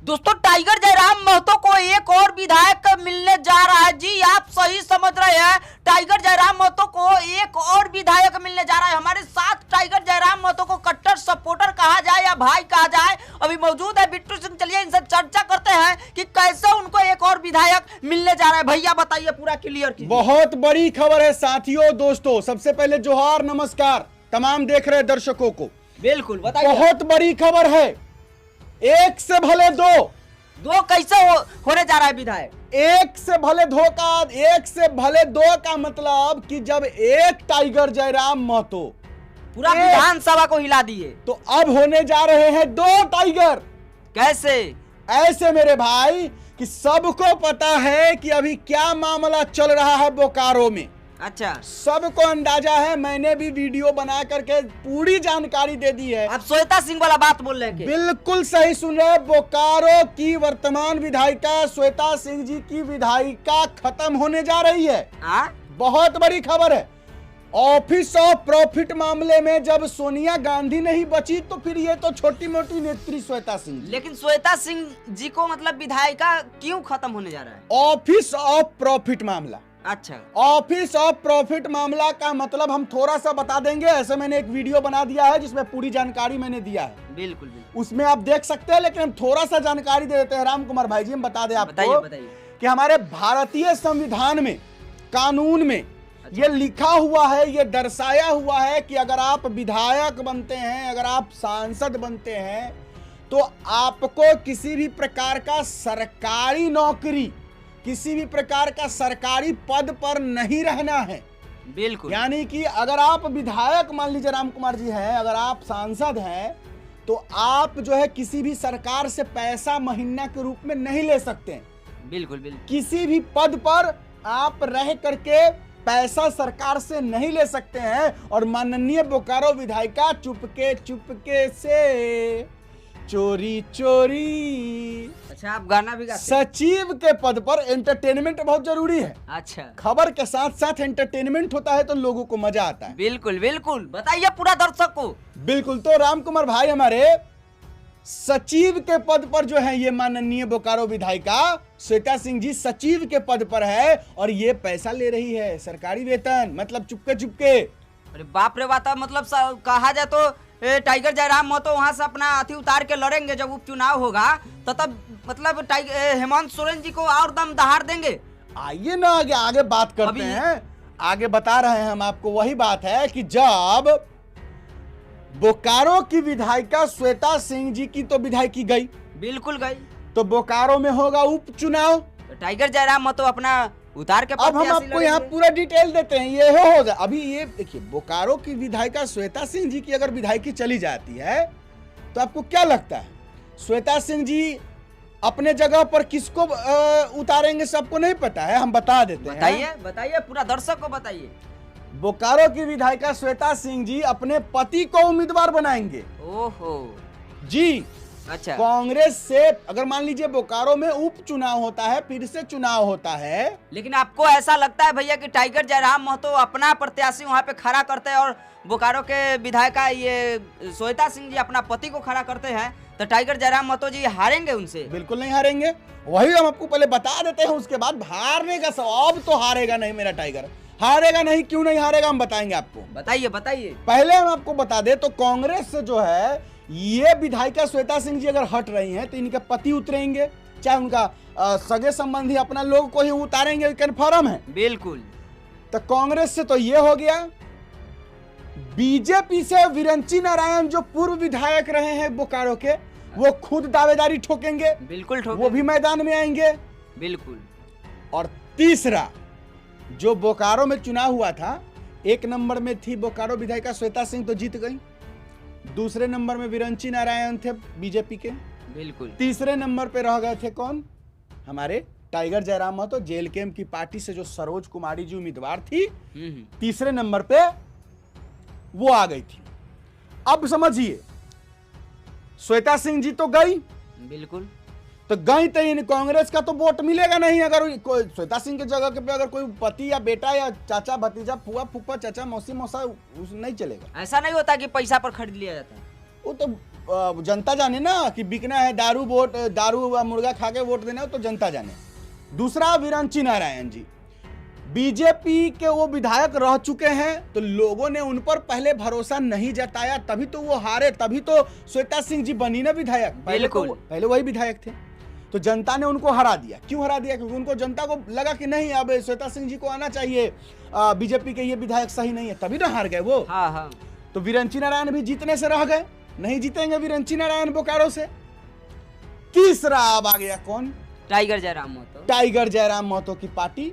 दोस्तों टाइगर जयराम महतो को एक और विधायक मिलने जा रहा है। जी आप सही समझ रहे हैं, टाइगर जयराम महतो को एक और विधायक मिलने जा रहा है। हमारे साथ टाइगर जयराम महतो को कट्टर सपोर्टर कहा जाए या भाई कहा जाए, अभी मौजूद है बिट्टू सिंह। चलिए इनसे चर्चा करते हैं कि कैसे उनको एक और विधायक मिलने जा रहा है। भैया बताइए पूरा क्लियर कीजिए। बहुत बड़ी खबर है साथियों, दोस्तों सबसे पहले जोहार नमस्कार तमाम देख रहे दर्शकों को। बिल्कुल बताइए। बहुत बड़ी खबर है, एक से भले दो कैसे होने जा रहा है विधायक? एक से भले दो का मतलब कि जब एक टाइगर जयराम महतो पूरा विधानसभा को हिला दिए तो अब होने जा रहे हैं दो टाइगर। कैसे? ऐसे मेरे भाई कि सबको पता है कि अभी क्या मामला चल रहा है बोकारो में। अच्छा, सबको अंदाजा है, मैंने भी वीडियो बना करके पूरी जानकारी दे दी है। आप श्वेता सिंह वाला बात बोल रहे हैं? बिल्कुल सही सुन रहे हैं। बोकारो की वर्तमान विधायिका श्वेता सिंह जी की विधायिका खत्म होने जा रही है। बहुत बड़ी खबर है। ऑफिस ऑफ प्रॉफिट मामले में जब सोनिया गांधी नहीं बची तो फिर ये तो छोटी मोटी नेत्री श्वेता सिंह। लेकिन श्वेता सिंह जी को मतलब विधायिका क्यों खत्म होने जा रहा है? ऑफिस ऑफ प्रॉफिट मामला। अच्छा, ऑफिस ऑफ प्रॉफिट मामला का मतलब हम थोड़ा सा बता देंगे। ऐसे मैंने एक वीडियो बना दिया है जिसमें पूरी जानकारी मैंने दिया है। बिल्कुल बिल्कुल, उसमें आप देख सकते हैं, लेकिन हम थोड़ा सा जानकारी दे देते हैं। राम कुमार भाई जी हम बता दें आपको कि हमारे भारतीय संविधान में, कानून में ये लिखा हुआ है, ये दर्शाया हुआ है कि अगर आप विधायक बनते हैं, अगर आप सांसद बनते हैं तो आपको किसी भी प्रकार का सरकारी नौकरी, किसी भी प्रकार का सरकारी पद पर नहीं रहना है। बिल्कुल, यानी कि अगर आप विधायक मान लीजिए राम कुमार जी हैं, अगर आप सांसद हैं तो आप जो है किसी भी सरकार से पैसा महीना के रूप में नहीं ले सकते हैं। बिल्कुल बिल्कुल, किसी भी पद पर आप रह करके पैसा सरकार से नहीं ले सकते हैं। और माननीय बोकारो विधायिका चुपके से चोरी चोरी, अच्छा आप गाना भी गाते? सचिव के पद पर। एंटरटेनमेंट बहुत जरूरी है। अच्छा, खबर के साथ साथ एंटरटेनमेंट होता है तो लोगों को मजा आता है। बिल्कुल बिल्कुल, बताइए पूरा दर्शक को। बिल्कुल, तो राम कुमार भाई हमारे सचिव के पद पर जो है ये माननीय बोकारो विधायिका श्वेता सिंह जी सचिव के पद पर है और ये पैसा ले रही है, सरकारी वेतन, मतलब चुपके। अरे बाप रे बाप, मतलब कहा जाए तो टाइगर जयराम महतो वहां से अपना अथी उतार के लड़ेंगे जब उपचुनाव होगा तो तब मतलब हेमंत सोरेन जी को और दम दहाड़ देंगे। आइए ना आगे बात करते हैं। आगे बता रहे हैं हम आपको। वही बात है कि जब बोकारो की विधायिका श्वेता सिंह जी की तो विधायकी गई, बिल्कुल गई, तो बोकारो में होगा उपचुनाव, तो टाइगर जयराम महतो अपना उतार के अब हम आपको यहाँ पूरा डिटेल देते हैं। ये होगा अभी, ये देखिए बोकारो की विधायिका श्वेता सिंह जी की अगर विधायकी चली जाती है तो आपको क्या लगता है श्वेता सिंह जी अपने जगह पर किसको उतारेंगे? सबको नहीं पता है, हम बता देते हैं। बताइए पूरा दर्शक को बताइए। बोकारो की विधायिका श्वेता सिंह जी अपने पति को उम्मीदवार बनाएंगे। ओहो जी, अच्छा, कांग्रेस से अगर मान लीजिए बोकारो में उपचुनाव होता है, फिर से चुनाव होता है। लेकिन आपको ऐसा लगता है भैया कि टाइगर जयराम महतो अपना प्रत्याशी वहां पे खड़ा करते हैं और बोकारो के विधायिका ये श्वेता सिंह जी अपना पति को खड़ा करते हैं तो टाइगर जयराम महतो जी हारेंगे उनसे? बिल्कुल नहीं हारेंगे। वही हम आपको पहले बता देते हैं, उसके बाद हारने का सवाब तो हारेगा नहीं मेरा टाइगर, हारेगा नहीं। क्यों नहीं हारेगा हम बताएंगे आपको। बताइए। पहले हम आपको बता दे तो कांग्रेस से जो है ये विधायिका श्वेता सिंह जी अगर हट रही हैं तो इनके पति उतरेंगे, चाहे उनका सगे संबंधी अपना लोग को ही उतारेंगे, कन्फर्म है। बिल्कुल, तो कांग्रेस से तो ये हो गया। बीजेपी से विरंची नारायण जो पूर्व विधायक रहे हैं बोकारो के, वो खुद दावेदारी ठोकेंगे। बिल्कुल ठोकेंगे, वो भी मैदान में आएंगे। बिल्कुल। और तीसरा जो बोकारो में चुनाव हुआ था, एक नंबर में थी बोकारो विधायिका श्वेता सिंह तो जीत गई, दूसरे नंबर में विरंची नारायण थे बीजेपी के, बिल्कुल, तीसरे नंबर पे रह गए थे कौन? हमारे टाइगर जयराम महतो, जेल कैम्प की पार्टी से जो सरोज कुमारी जी उम्मीदवार थी, तीसरे नंबर पे वो आ गई थी। अब समझिए श्वेता सिंह जी तो गई, बिल्कुल, तो गई तो इन कांग्रेस का तो वोट मिलेगा नहीं। अगर श्वेता सिंह की जगह पे अगर कोई पति या बेटा या चाचा भतीजा फुआ फूफा चाचा मौसी मौसा नहीं चलेगा। ऐसा नहीं होता कि पैसा पर खरीद लिया जाता है। वो तो जनता जाने ना कि बिकना है दारू व मुर्गा खा के वोट देना हो तो जनता जाने। दूसरा विरंची नारायण जी बीजेपी के वो विधायक रह चुके हैं, तो लोगों ने उन पर पहले भरोसा नहीं जताया, तभी तो वो हारे, तभी तो श्वेता सिंह जी बनी ना विधायक। पहले वही विधायक थे, तो जनता ने उनको हरा दिया। क्यों हरा दिया? क्योंकि उनको जनता को लगा कि नहीं अब श्वेता सिंह जी को आना चाहिए, बीजेपी के ये विधायक सही नहीं है, तभी ना हार गए वो। हाँ। तो विरंची नारायण भी जीतने से रह गए, नहीं जीतेंगे विरंची नारायण बोकारो से। तीसरा अब आ गया कौन? टाइगर जयराम महतो। टाइगर जयराम महतो की पार्टी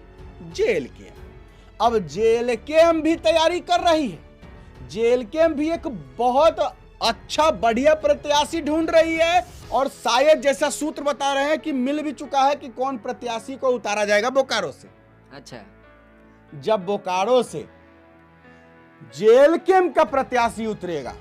जेल कैम्प। अब जेल कैम्प भी तैयारी कर रही है। जेल कैम्प भी एक बहुत अच्छा बढ़िया प्रत्याशी ढूंढ रही है, और शायद जैसा सूत्र बता रहे हैं कि मिल भी चुका है कि कौन प्रत्याशी को उतारा जाएगा बोकारो से। अच्छा, जब बोकारो से जेल कैम्प का प्रत्याशी उतरेगा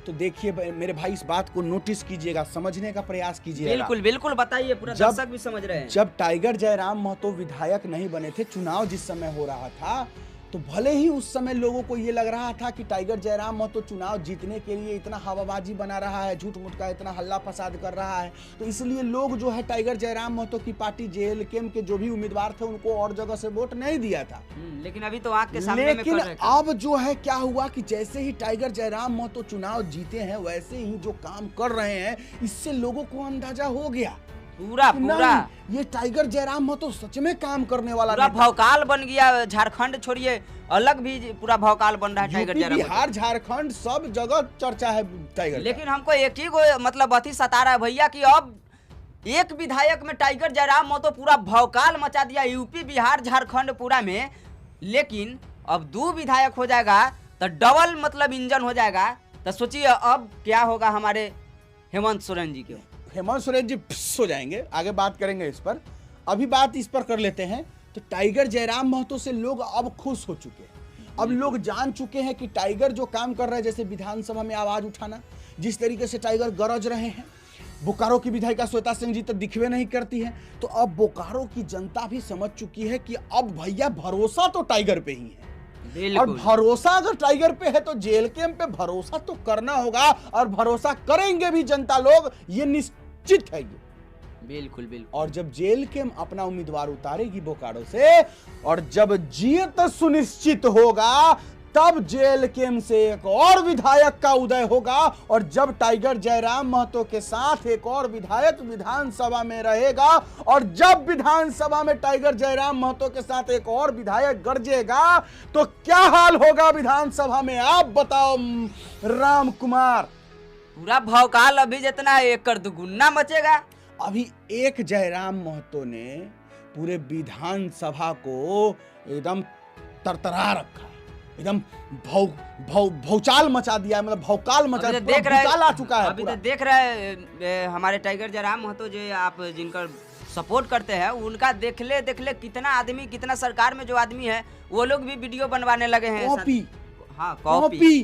तो देखिए मेरे भाई, इस बात को नोटिस कीजिएगा, समझने का प्रयास कीजिएगा। बिल्कुल बिल्कुल बताइए, पूरा दर्शक भी समझ रहे हैं। जब टाइगर जयराम महतो विधायक नहीं बने थे, चुनाव जिस समय हो रहा था, तो भले ही उस समय लोगों को ये लग रहा था कि टाइगर जयराम महतो चुनाव जीतने के लिए इतना हवाबाजी बना रहा है, झूठ मूठ का इतना हल्ला फसाद कर रहा है, तो इसलिए लोग जो है टाइगर जयराम महतो की पार्टी जेल कैम्प के जो भी उम्मीदवार थे उनको और जगह से वोट नहीं दिया था। लेकिन अभी तो आंख के सामने में लेकिन अब जो है क्या हुआ कि जैसे ही टाइगर जयराम महतो चुनाव जीते हैं, वैसे ही जो काम कर रहे हैं, इससे लोगों को अंदाजा हो गया पूरा ये टाइगर जयराम महतो सच में काम करने वाला पूरा भौकाल बन गया। झारखंड छोड़िए, अलग भी पूरा भौकाल बन रहा है टाइगर जयराम। बिहार झारखंड सब जगह चर्चा है टाइगर। लेकिन हमको एक ही मतलब अति सता रहा है भैया कि अब एक विधायक में टाइगर जयराम महतो पूरा भौकाल मचा दिया यूपी बिहार झारखंड पूरा में, लेकिन अब 2 विधायक हो जाएगा तो डबल मतलब इंजन हो जाएगा। तो सोचिए अब क्या होगा हमारे हेमंत सोरेन जी के। हेमंत सोरेन जी हो जाएंगे, आगे बात करेंगे इस पर। अभी बात इस पर कर लेते हैं। तो टाइगर जयराम महतो से लोग अब खुश हो चुके हैं। अब लोग जान चुके हैं कि टाइगर जो काम कर रहे हैं, जैसे विधानसभा में आवाज उठाना, जिस तरीके से टाइगर गरज रहे हैं, बोकारो की विधायिका श्वेता सिंह जी तो दिखवे नहीं करती है, तो अब बोकारो की जनता भी समझ चुकी है कि अब भैया भरोसा तो टाइगर पे ही है। और भरोसा अगर टाइगर पे है तो जेल कैम्प पे भरोसा तो करना होगा, और भरोसा करेंगे भी जनता लोग, ये निश्चित है। बिल्कुल। और जब जेल कैम्प अपना उम्मीदवार उतारेगी बोकारो से, और जब जीत सुनिश्चित होगा, तब जेल कैम्प से एक और विधायक का उदय होगा। और जब टाइगर जयराम महतो के साथ एक और विधायक विधानसभा में रहेगा, और जब विधानसभा में टाइगर जयराम महतो के साथ एक और विधायक गरजेगा, तो क्या हाल होगा विधानसभा में, आप बताओ राम कुमार। पूरा भौकाल अभी जितना एक कर दुगुना मचेगा। अभी एक जयराम महतो ने पूरे विधानसभा को एकदम तरतरा रखा, एकदम भौचाल मचा दिया, मतलब भौकाल मचा दिया, भौचाल आ चुका है। अभी तो देख रहे हैं हमारे टाइगर जयराम महतो जो आप जिनका सपोर्ट करते हैं, उनका देखले कितना आदमी, कितना सरकार में जो आदमी है वो लोग भी वीडियो बनवाने लगे हैं। कॉपी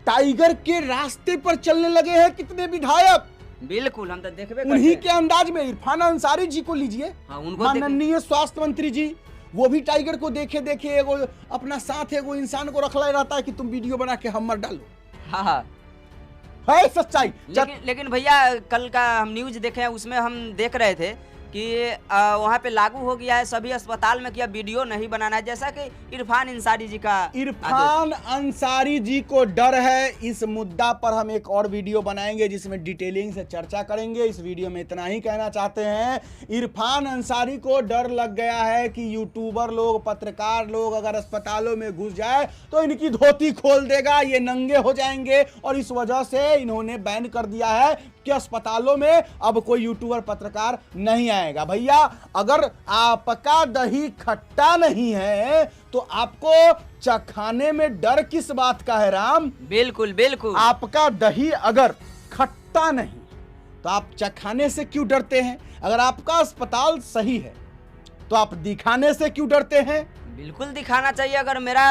टाइगर के रास्ते पर चलने लगे हैं कितने विधायक। बिल्कुल, हम तो देखबे उन्हीं के अंदाज में इरफान अंसारी जी को लीजिए, माननीय स्वास्थ्य मंत्री जी, वो भी टाइगर को देखे एगो अपना साथ एगो इंसान को रखला रहता है कि तुम वीडियो बना के हमर डालो। हाँ है सच्चाई। लेकिन भैया कल का हम न्यूज देखे हैं, उसमें हम देख रहे थे कि वहाँ पे लागू हो गया है सभी अस्पताल में कि अब वीडियो नहीं बनाना है, जैसा कि इरफान अंसारी जी का। इरफान अंसारी जी को डर है। इस मुद्दा पर हम एक और वीडियो बनाएंगे जिसमें डिटेलिंग से चर्चा करेंगे। इस वीडियो में इतना ही कहना चाहते हैं, इरफान अंसारी को डर लग गया है कि यूट्यूबर लोग, पत्रकार लोग अगर अस्पतालों में घुस जाए तो इनकी धोती खोल देगा, ये नंगे हो जाएंगे, और इस वजह से इन्होंने बैन कर दिया है कि अस्पतालों में अब कोई यूट्यूबर पत्रकार नहीं आएगा। भैया अगर आपका दही खट्टा नहीं है तो आपको चखाने में डर किस बात का है राम? बिल्कुल। आपका दही अगर खट्टा नहीं तो आप चखाने से क्यों डरते हैं? अगर आपका अस्पताल सही है तो आप दिखाने से क्यों डरते हैं? बिल्कुल दिखाना चाहिए। अगर मेरा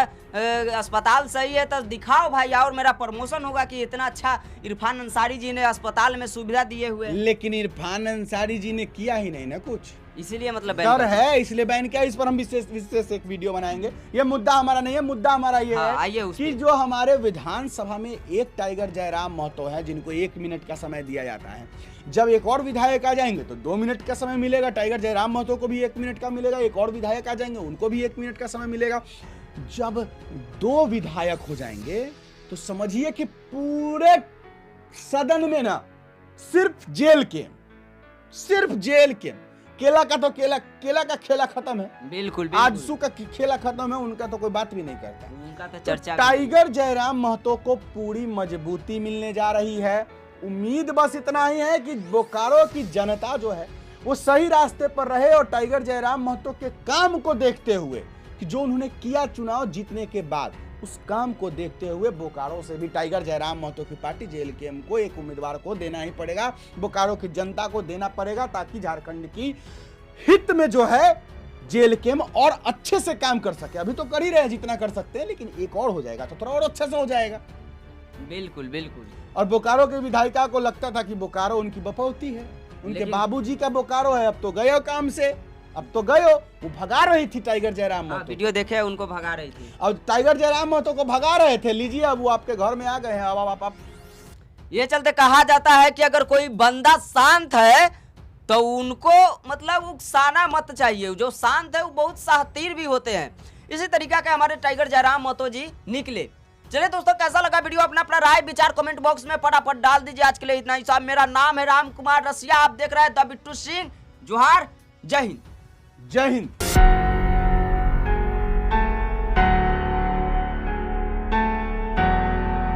अस्पताल सही है तो दिखाओ भाई, और मेरा प्रमोशन होगा कि इतना अच्छा इरफान अंसारी जी ने अस्पताल में सुविधा दिए हुए। लेकिन इरफान अंसारी जी ने किया ही नहीं ना कुछ, इसीलिए मतलब डर है, इसलिए बैन किया। इस पर हम विशेष एक वीडियो बनाएंगे। ये मुद्दा हमारा नहीं है, मुद्दा हमारा ये है कि जो हमारे विधानसभा में एक टाइगर जयराम महतो है जिनको 1 मिनट का समय दिया जाता है, जब एक और विधायक आ जाएंगे तो 2 मिनट का समय मिलेगा। टाइगर जयराम महतो को भी 1 मिनट का मिलेगा, एक और विधायक आ जाएंगे उनको भी 1 मिनट का समय मिलेगा। जब 2 विधायक हो जाएंगे तो समझिए कि पूरे सदन में ना सिर्फ जेल के केला का तो केला का खेला खत्म है। बिल्कुल आजसू का खेला खत्म है, उनका तो कोई बात भी नहीं करता। उनका तो चर्चा। टाइगर जयराम महतो को पूरी मजबूती मिलने जा रही है। उम्मीद बस इतना ही है कि बोकारो की जनता जो है वो सही रास्ते पर रहे और टाइगर जयराम महतो के काम को देखते हुए कि जो उन्होंने किया चुनाव जीतने के बाद, उस काम को देखते हुए बोकारो से भी टाइगर जयराम महतो की पार्टी JLKM को एक उम्मीदवार को देना ही पड़ेगा, बोकारो की जनता को देना पड़ेगा, ताकि झारखंड की हित में जो है JLKM और अच्छे से काम कर सके। अभी तो कर ही रहे हैं जितना कर सकते हैं, लेकिन एक और हो जाएगा तो थोड़ा और अच्छे से हो जाएगा। बिल्कुल बिल्कुल। और बोकारो के विधायिका को लगता था कि बोकारो उनकी बपौती है, उनके बाबूजी का बोकारो है। अब तो गए काम से, अब तो गए, वो भगा रही थी टाइगर जयराम महतो। वीडियो देखे, उनको भगा रही थी और टाइगर जयराम महतो को भगा रहे थे। लीजिए, अब वो आपके घर में आ गए हैं। अब आप ये चलते कहा जाता है कि अगर कोई बंदा शांत है तो उनको मतलब उकसाना मत चाहिए। जो शांत है वो बहुत शातिर भी होते हैं। इसी तरीका के हमारे टाइगर जयराम महतो जी निकले। चलिए दोस्तों, कैसा लगा वीडियो, अपना राय विचार कमेंट बॉक्स में फटाफट डाल दीजिए। आज के लिए इतना ही। साहब, मेरा नाम है राम कुमार रसिया, आप देख रहे हैं द बिट्टू सिंह। जोहार, जय हिंद। जय हिंद।